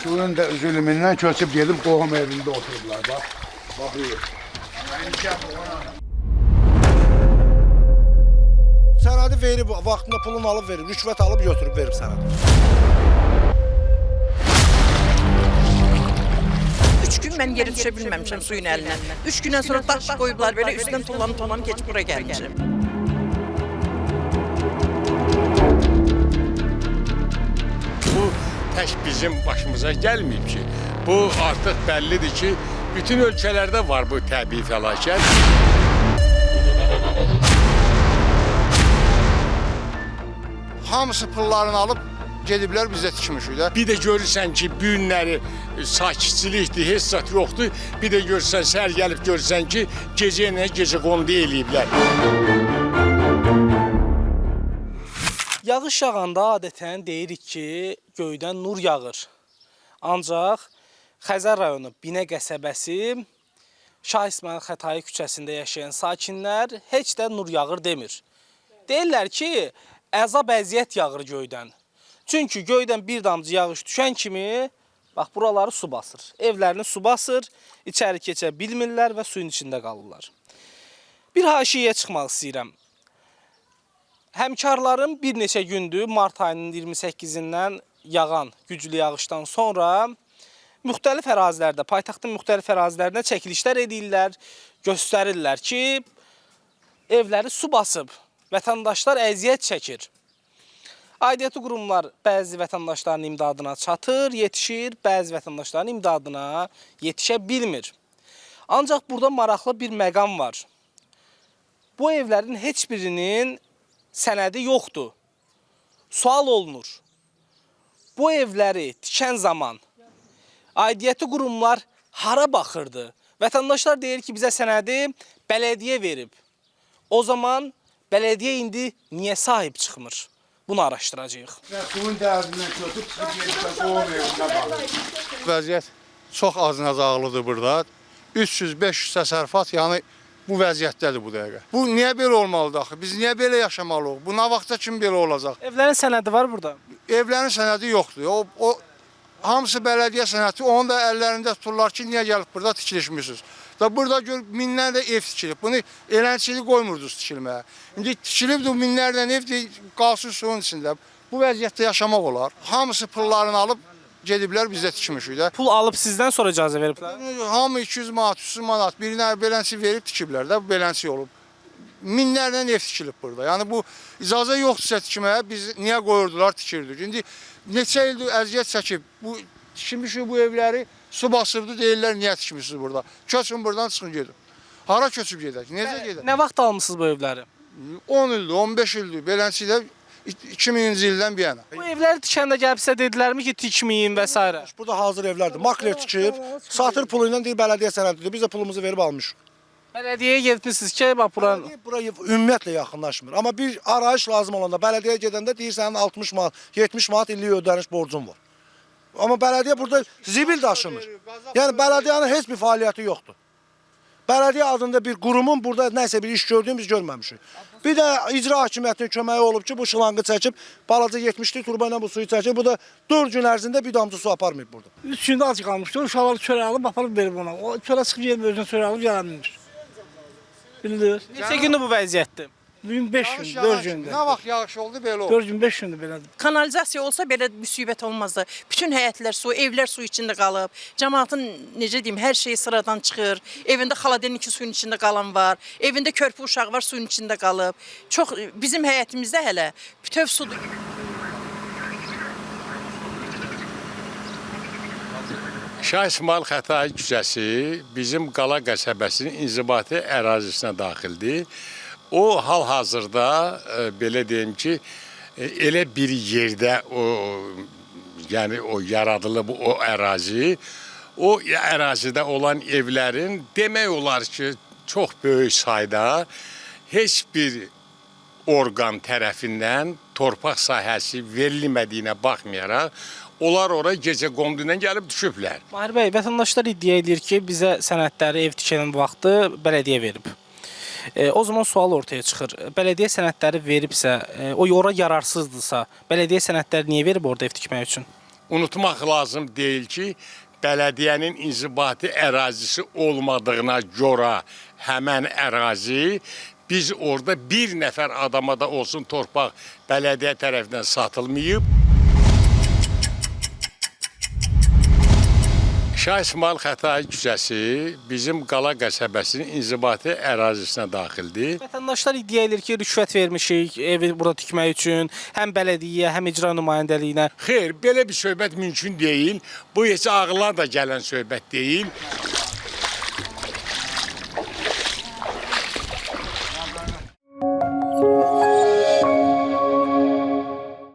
Suyun da zülmündən köçüb gedib qohum evində oturdular. Bax, baxıyor. Sənədi verib, vaxtında pulunu alıb verib, rüşvət alıb götürüb verib sənədi. 3 gün mən geri düşə bilməmişəm suyun əlindən. 3 gündən sonra daş qoyublar belə üstündən tullanıb keçib bura gəlmişəm. Bu tək bizim başımıza gəlməyib ki, bu artıq bəllidir ki, bütün ölkələrdə var bu təbii fəlakət. Hamısı pullarını alıb gediblər bizdə tikmişik də. Bir də görürsən ki, bu günləri sakitçilikdir, heç zat yoxdur. Bir də görürsən, səhər gəlib görürsən ki, gecə ilə gecə qondu eləyiblər. Yağış yağanda adətən deyirik ki, göydən nur yağır. Ancaq Xəzər rayonu Binə qəsəbəsi Şah İsmayıl Xətai küçəsində yaşayan sakinlər heç də nur yağır demir. Deyirlər ki, əzab əziyyət yağır göydən. Çünki göydən bir damcı yağış düşən kimi bax buraları su basır. Evlərini su basır, içəri keçə bilmirlər və suyun içində qalırlar. Bir haşiyə çıxmaq istəyirəm. Həmkarlarım bir neçə gündür mart ayının 28-dən yağan güclü yağışdan sonra müxtəlif ərazilərdə, paytaxtın müxtəlif ərazilərində çəkilişlər edirlər, göstərirlər ki, evləri su basıb, vətəndaşlar əziyyət çəkir. Aidiyyatı qurumlar bəzi vətəndaşların imdadına çatır, yetişir, bəzi vətəndaşların imdadına yetişə bilmir. Ancaq burada maraqlı bir məqam var. Bu evlərin heç birinin sənədi yoxdur. Sual olunur. Bu evləri tikən zaman aidiyyatı qurumlar hara baxırdı? Vətəndaşlar deyir ki, bizə sənədi bələdiyyə verib. O zaman bələdiyyə indi niyə sahib çıxmır? Bunu araşdıracağıq. Suyun dərdindən köçüb gedib qohum evində qalır. Vəziyyət çox az-nazağlıdır burada. 300-500 təsərrüfat, yəni bu vəziyyətdədir bu dəqiqə. Bu niyə belə olmalıdır axı? Biz niyə belə yaşamalıyıq? Bu nə vaxta kimi belə olacaq? Evlərin sənədi var burada. Evlərin sənədi yoxdur. O hamısı bələdiyyə sənədi. Onu da əllərində tuturlar ki, niyə gəlib burada tikilişmişsiniz? Da burada minlərlə ev tikilib. Bunu eləçilik qoymurdunuz tikilməyə. İndi tikilib də minlərlə ev qalsın suyun içində. Bu vəziyyətdə yaşamaq olar. Hamısı pullarını alıb gediblər bizdə tikmişik də. Pul alıb sizdən sonra icazə veriblər. Hamı 200 manat, 300 manat birinə beləncə verib tikiblər də, bu beləncə olub. Minlərlə ev tikilib burada. Yəni bu icazə yoxdursa tikməyə biz niyə qoyurdular, tikirdik. İndi neçə ildir əziyyət çəkib bu tikmişik bu evləri, su basıbdı deyirlər niyə tikmişsiniz burada. Köçün buradan çıxın gedin. Hara köçüb gedək? Necə gedək? Nə vaxt almısınız bu evləri? 10 ildir, 15 ildir. Beləncə də 2000-ci ildən bir yana. Bu evləri tikəndə gəlib sizə dedilərmi ki, tikməyin və s. Burada hazır evlərdir. Makler tikib, satır pulu ilə deyir bələdiyyə sənədidir. Biz də pulumuzu verib almışıq. Bələdiyyəyə getmişsiniz ki, bax buranın. Bura ümumiyyətlə yaxınlaşmır. Amma bir arayış lazım olanda bələdiyyə gedəndə deyir sənin 60 manat, 70 manat illik ödəniş borcun var. Amma bələdiyyə burada zibil daşımır. Yəni bələdiyyənin heç bir fəaliyyəti yoxdur. Bələdiyyə adında bir qurumun burada nəsə bir iş gördüyünü biz görməmişik. Bir də icra hakimiyyətinin köməyi olub ki, bu şılangı çəkib, balaca 70'lik turba ilə bu suyu çəkib. Bu da 4 gün ərzində bir damcı su aparmayıb burada. 3 gündə ac qalmışdı. Uşaqlar çörək alıb aparıb verib ona. O çörək çıxıb gedib özünə çörək alıb gələnmiş. Bildiniz? Neçə gündür bu vəziyyətdir? Bugün 5 gün, 4 gündür. Nə vaxt yağış oldu belə oldu. 4 gün, 5 gündür belədir. Kanalizasiya olsa belə müsibət olmazdı. Bütün həyətlər su, evlər su içində qalıb. Cəmaatın necə deyim, hər şey sıradan çıxır. Evində xaladelniki suyun içində qalan var. Evində körpü uşağı var, suyun içində qalıb. Çox bizim həyətimizdə hələ bütöv sudur. Şah İsmayıl Xətai küçəsi bizim Qala qəsəbəsinin inzibati ərazisinə daxildir. O hal-hazırda belə deyim ki, elə bir yerdə yəni o yaradılıb o ərazi, o ərazidə olan evlərin demək olar ki, çox böyük sayda heç bir orqan tərəfindən torpaq sahəsi verilmədiyinə baxmayaraq, onlar ora gecə qonduğundan gəlib düşüblər. Mahir bəy, vətəndaşlar iddia edir ki, bizə sənədləri ev tikənin vaxtı bələdiyyə verib. O zaman sual ortaya çıxır. Bələdiyyə sənədləri veribsə, o ora yararsızdırsa, bələdiyyə sənədləri niyə verib orada ev tikmək üçün? unutmaq lazım deyil ki, bələdiyyənin inzibati ərazisi olmadığına görə həmən ərazi biz orada bir nəfər adama da olsun torpaq bələdiyyə tərəfindən satılmayıb. Şah İsmayıl Xətai küçəsi bizim Qala qəsəbəsinin inzibati ərazisinə daxildir. Vətəndaşlar iddia edir ki, rüşvət vermişik evi burada tikmək üçün, həm bələdiyyə, həm icra nümayəndəliyinə. Xeyr, belə bir söhbət mümkün deyil. Bu heç ağıla da gələn söhbət deyil.